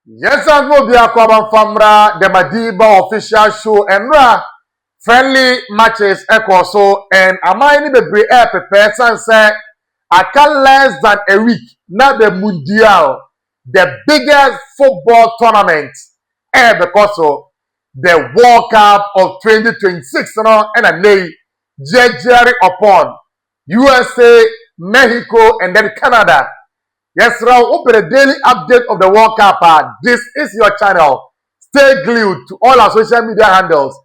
Yes, and no be akwaban famra the Madiba official show and friendly matches echo so and amai ni bebre prepare san say aka less than a week now the mundial the biggest football tournament because of the World Cup of 2026 and a nay jerry upon USA, Mexico and then Canada. Yes, now open a daily update of the World Cup. This is your channel. Stay glued to all our social media handles.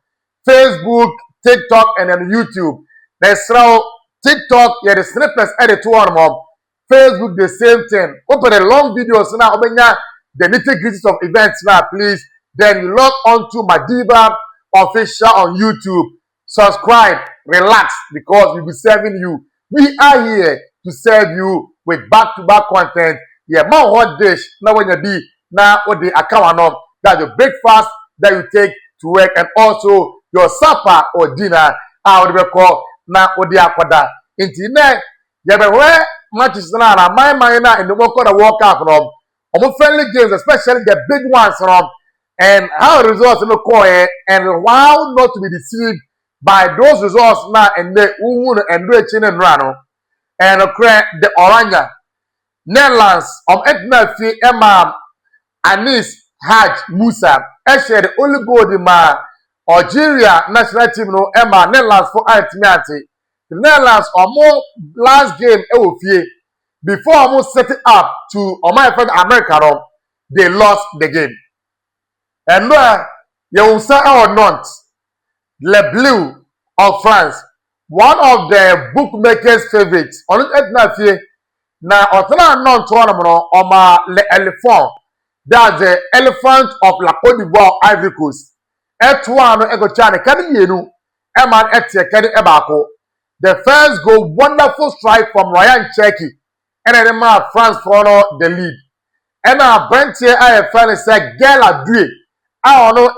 Facebook, TikTok, and then YouTube. Yes, now TikTok, yeah, the snippets edit to one more. Facebook, the same thing. Open a long videos now. Open the nitty-gritties of events now, please. Then you log on to Madiba official on YouTube. Subscribe, relax, because we'll be serving you. We are here to serve you with back-to-back content. Yeah, more hot dish. Now when you be now what the account of that your breakfast that you take to work and also your supper or dinner. What we call now what the aquada. Internet. Yeah, but where matches now my mind in the World Cup from. Friendly games, especially the big ones from. And how results in the core and how not to be deceived by those results now and the and reaching and run and the Oranje Netherlands Etna Fi Emma Anis Haj Musa the only goal in my Algeria national team no Emma Netherlands for Altimeati. The Netherlands more last game before almost set it up to my friend America they lost the game. And you say or not, Le Bleu of France, one of the bookmakers' favorites. On it, now, Otana non tournament on my Le Elephant. That's the elephant of La Côte d'Ivoire, Ivory Coast. Etouano Egochane, can you Eman Etia Kenny Ebako? The first goal, wonderful strike from Ryan Cherki, and then France for the lead. And now, Brent here, I have finally said, Gala Due. I don't know,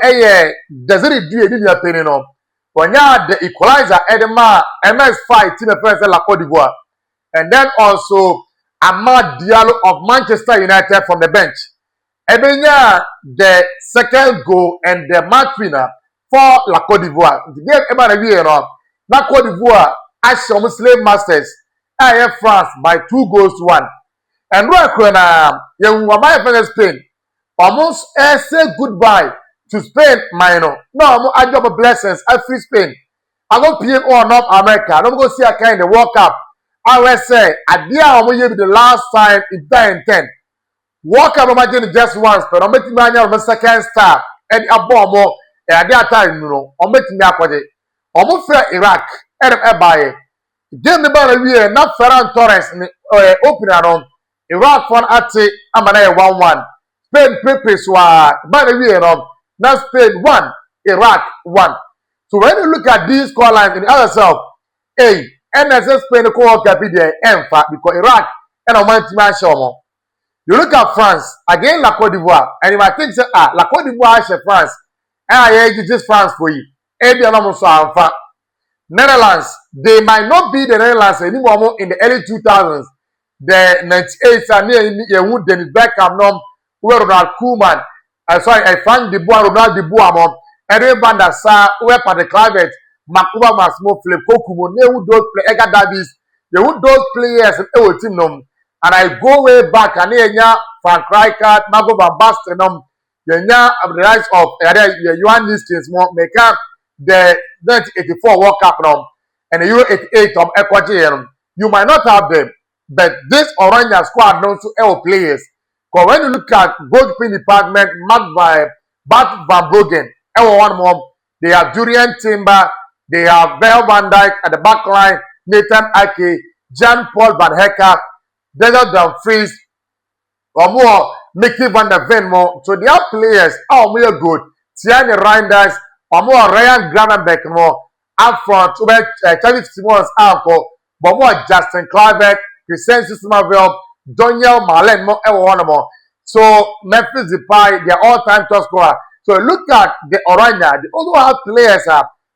does it do any opinion of? When you the equalizer, Edema, MS5, team of France, La Côte d'Ivoire. And then also, Amad Diallo of Manchester United from the bench. Ebenya, the second goal and the match winner for La Côte d'Ivoire. The game, Emma, La Côte d'Ivoire, Asham Slave Masters, IF France by 2-1. And when you were my friend Spain. Almost say goodbye to Spain, minor. No, I got blessings. I free Spain. I go PM or North America. I don't go see a kind of World Cup. I will say, I dear I will be the last time in 10. World Cup imagine just once, but I'm making my second star. And a bomb more. And at that time, you know, I'm making me up with it. I'm fair Iraq. And I'm by Game the ball here, not Ferran Torres open around Iraq for Ati. I'm 1-1. Spain prepares by the way of now Spain 1, Iraq 1. So when you look at these score lines in the other side, NSS Spain the call there because Iraq and a show. You look at France again, La Côte d'Ivoire, and you might think La Côte d'Ivoire is France, and I just France for you. Netherlands, they might not be the Netherlands anymore in the early 2000s. The 98s are near Dennis Beckham, where Ronald Koeman, Frank de Bois, Ronald de Bois, Eric van der Sar, where Pat the Climate, Makuba Masmo, Flip Kokumo, they would those play Ega Davies, they would those players and team them. And I go way back and here, Frank Rijkaard, Marco van Basten, the rise of Johan Nistins, make up the 1984 World Cup and the Euro 88 of Ecuador. You might not have them, but this Oranje squad knows to L players. Because when you look at goalkeeping department, marked by Bart Van Bruggen, one more, they have Julian Timber, they have Bell Van Dijk at the back line, Nathan Ake, Jean-Paul Van Hecker, Desert Dumfries, or more, Mickey Van der Venmo. So they are players, more good. Tiani Reinders, or more Ryan Gravenbeck, more up front, Charlie Simon's uncle, but more Justin Kluivert, Crescencio Somerville, Daniel Malen more. So Memphis Depay, their all-time top scorer. So look at the Oranje. They also have players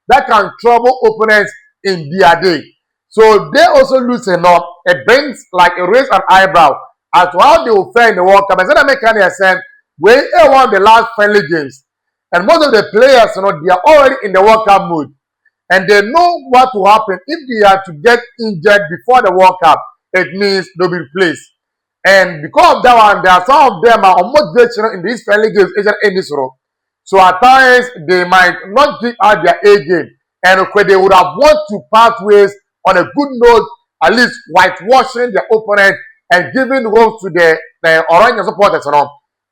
that can trouble opponents in their day. So they also lose enough. It brings like a raise an eyebrow as to how they will fare in the World Cup. I said I make any sense We won the last friendly games. And most of the players, they are already in the World Cup mood. And they know what will happen if they are to get injured before the World Cup. It means they'll be replaced. And because of that one, there are some of them are unmotivated in these friendly games in this role. So at times they might not give out their A game. And okay, they would have want to part ways on a good note, at least whitewashing their opponent and giving roles to the Orange supporters.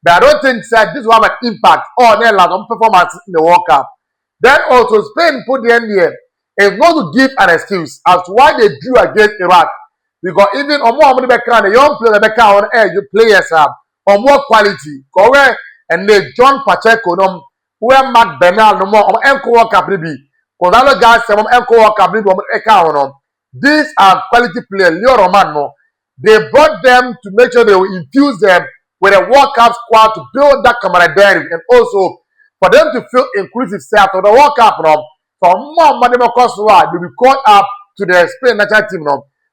But I don't think that this will have an impact on their performance in the World Cup. Then also Spain put the NDA is not to give an excuse as to why they drew against Iraq. Because even on more the young players on air, you players have on more quality. Correct? And they John Pacheco, where Mark Bernal, no more on Enco World Cup, maybe. Because other guys, some Enco World Cup, maybe. These are quality players. Leo Romano. They brought them to make sure they will infuse them with a World Cup squad to build that camaraderie and also for them to feel inclusive. Say after the World Cup, for more money, more cost, they will be called up to the Spain national team.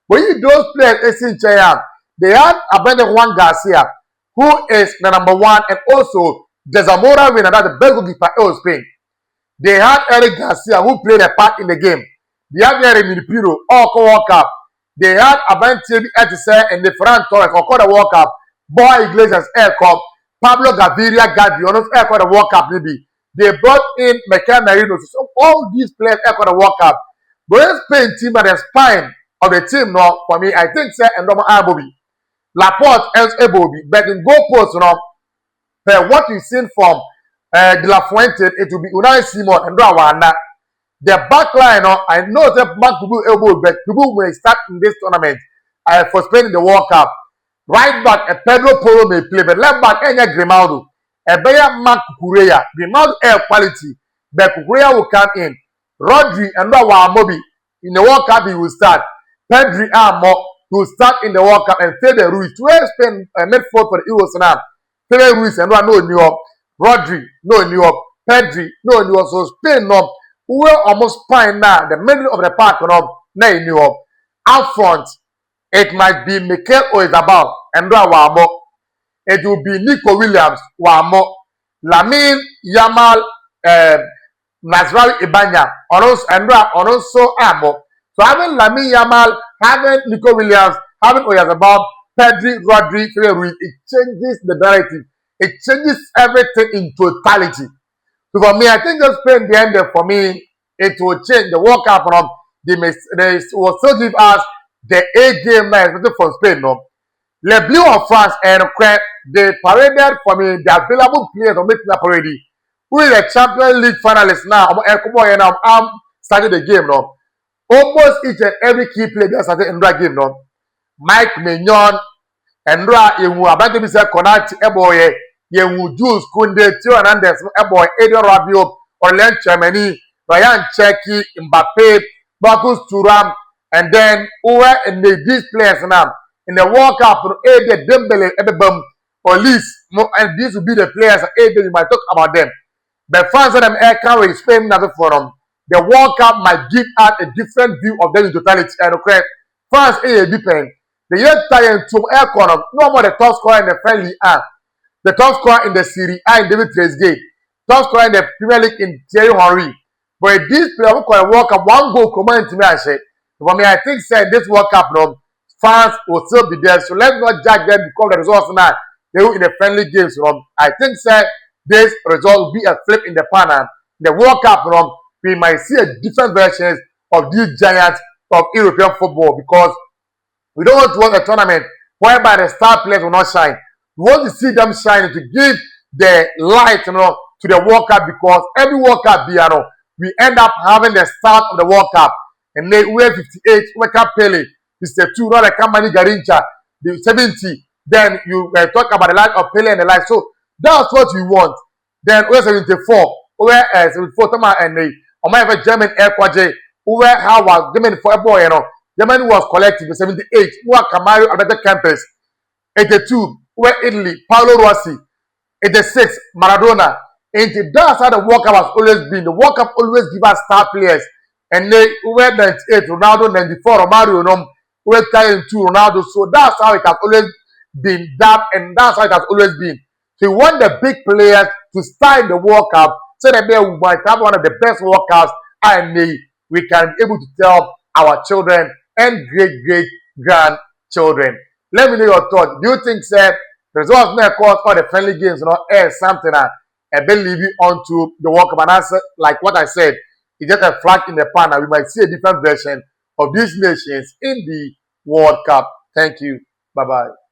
But if those players in China, they had Abel Juan Garcia, who is the number one, and also the Zamora winner, that's the best goalkeeper of Spain. They had Eric Garcia, who played a part in the game. They had Jeremy Piro, all World Cup. They had Abante Etise and the Ferran Torres, all the World Cup. Boy Iglesias, Air Cup. Pablo Gaviria, Gaviria, Air Cup, the World Cup, maybe. They brought in Mikel Merino. So all these players, Air Cup, the World Cup. But the Spain team at the spine of the team, for me, I think, say, and Abobi. Laporte, else Ebobi. But in goal post, what we've seen from De La Fuente, it will be Unai Simon and Rawanda. The back line, I know that Mark Kubu elbow, but Kubu will start in this tournament for Spain in the World Cup. Right back, Pedro Porro may play, but left back, Enya Grimaldo. A better Mark Kukureya. Grimaldo air quality, but Kukureya will come in. Rodri and Rawa Mobi in the World Cup, he will start. Pedri Amo will start in the World Cup and Fede Ruiz. To Spain midfield for the Eagles now. Fede Ruiz and no New York. Rodri, no New York. Pedri, no New York. So Spain, who were almost fine now, the middle of the park, no New York. Out front, it might be Mikel Oyarzabal and Wamo. It will be Nico Williams, Wamo, Lamine Yamal, Nazraoui Ibanya, and also Amo. So having Lamine Yamal, having Nico Williams, having Oyarzabal, Pedri, Rodri, Ruiz, it changes the narrative. It changes everything in totality. So for me, I think just Spain the end for me, it will change the World Cup. They will still give us the A game now, especially from Spain. Le Bleu of France and they paraded for me the available players on making up already. Who is the Champions League finalist now? I'm starting the game now. Almost each and every key player that started in that game now. Mike Mignon, Endra, Yewu Abante Bisa Konati, Eboye, Yewu Jules Kunde, Theo Hernandez, Eboy, Adrian Rabiot, Orlen Chemeni, Ryan Cherki, Mbappe, Marcus Thuram, and then over and these players now in the World Cup, Ede Dembele, Ebebum, Police, and these will be the players that you might talk about them. But fans of them air carry Spain another forum. The World Cup might give out a different view of them in totality. And okay, France depend. The year time to air corner, no more the top scorer in the friendly A, the top scorer in the Serie A in David Trezeguet, top scorer in the Premier League in Thierry Henry. But this player who call a World Cup, one goal command to me and say, for me, I think say this World Cup fans will still be there. So let's not judge them because the results now they were in the friendly games. I think say this result will be a flip in the pan. The World Cup we might see a different versions of these giants of European football because we don't want to want a tournament whereby the star players will not shine. We want to see them shine to give the light to the World Cup because every World Cup we end up having the start of the World Cup. And then we have 58, we can Pele, Mr. 2, not like Kamani Garincha, the 70. Then you talk about the life of Pele and the life. So that's what we want. Then we have 74, we have 74, and the Omega German Air Quadre, we have German for a boy, Germany was collective, 78, we have Camaro Alberto Campus, 82, we have Italy, Paolo Rossi, 86, Maradona. And that's how the World Cup has always been. The World Cup always give us star players. And they were 98, Ronaldo, 94, Romario, we were 2, Ronaldo. So that's how it has always been that, and that's how it has always been. He want the big players to start the World Cup so that we might have one of the best World Cups, and we can be able to tell our children and great grandchildren. Let me know your thoughts. Do you think that results may cause all the friendly games, something and then leave you onto the World Cup? And answer, like what I said, it's just a flag in the pan, and we might see a different version of these nations in the World Cup. Thank you. Bye bye.